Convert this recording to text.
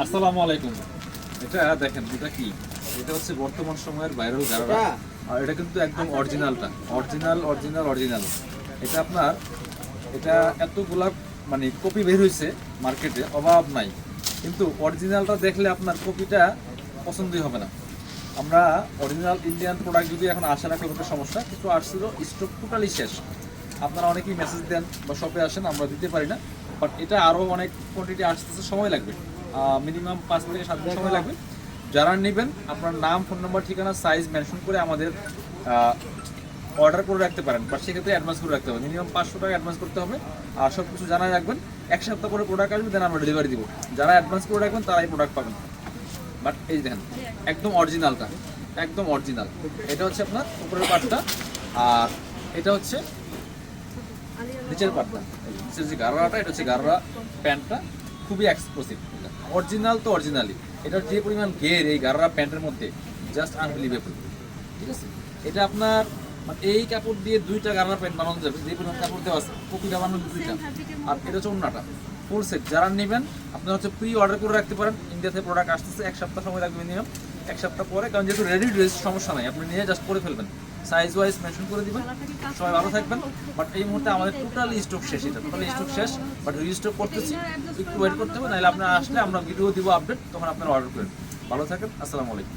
আসসালামু আলাইকুম। এটা দেখেন, এটা কি? এটা হচ্ছে বর্তমান সময়ের ভাইরাল গারারা। আর এটা কিন্তু একদম অরিজিনালটা, অরিজিনাল। এটা আপনার, এটা এতগুলা মানে কপি বের হয়েছে মার্কেটে, অভাব নাই। কিন্তু অরিজিনালটা দেখলে আপনার কপিটা পছন্দই হবে না। আমরা অরিজিনাল ইন্ডিয়ান প্রোডাক্ট যদি এখন আসে না, খুব একটা সমস্যা, কিন্তু আসছিল স্টক টোটালি শেষ। আপনারা অনেকেই মেসেজ দেন বা শপে আসেন, আমরা দিতে পারি না। বাট এটা আরও অনেক কোয়ান্টিটি আসতেছে, সময় লাগবে, মিনিমাম 5 থেকে 7 দিন সময় লাগবে। যারা নেবেন আপনার নাম, ফোন নাম্বার, ঠিকানা, সাইজ মেনশন করে আমাদের অর্ডার করে রাখতে পারেন। বাট সেক্ষেত্রে অ্যাডভান্স করে রাখতে হবে, মিনিমাম 500 টাকা অ্যাডভান্স করতে হবে। আর সব কিছু জানাই রাখবেন, 1 সপ্তাহ পরে প্রোডাক্ট আসবে, দেন আমরা ডেলিভারি দিব। যারা অ্যাডভান্স করে রাখবেন তারাই প্রোডাক্ট পাবেন। বাট এই দেখেন, একদম অরিজিনালটা, একদম অরিজিনাল। এটা হচ্ছে আপনার উপরের পার্টটা, আর এটা হচ্ছে নিচের পার্টটা। নিচের যে গারারাটা, এটা হচ্ছে গারারা প্যান্টটা, খুবই এক্সক্লুসিভ। অরিজিনাল তো অরিজিনালি, এটার যে পরিমাণ গের এই গারারা প্যান্টের মধ্যে, জাস্ট আনবিলিভেবল। ঠিক আছে, এটা আপনার মানে এই কাপড় দিয়ে 2টা গারারা প্যান্ট বানানো যাবে, যে পরিমাণ কাপড় দেওয়া আছে, কপিটা বানানো 2টা। আর এটা হচ্ছে অন্যটা ফুল সেট। যারা নেবেন আপনারা হচ্ছে প্রি অর্ডার করে রাখতে পারেন। ইন্ডিয়া থেকে প্রোডাক্ট আসতেছে, 1 সপ্তাহ সময় লাগবে মিনিমাম। 1 সপ্তাহ পরে, কারণ যেহেতু রেডি ড্রেস, সমস্যা নাই, আপনি নিয়ে জাস্ট পরে ফেলবেন, সাইজ ওয়াইজ মেনশন করে দিবেন। সবাই ভালো থাকবেন। বাট এই মুহূর্তে আমাদের টোটালি স্টক শেষ, এটা টোটালি স্টক শেষ। বাট রিস্টক করতেছি, একটু ওয়েট করতে হবে, নাহলে আপনারা আসলে আমরা ভিডিও দিব আপডেট, তখন আপনারা অর্ডার করেন। ভালো থাকেন, আসসালামু আলাইকুম।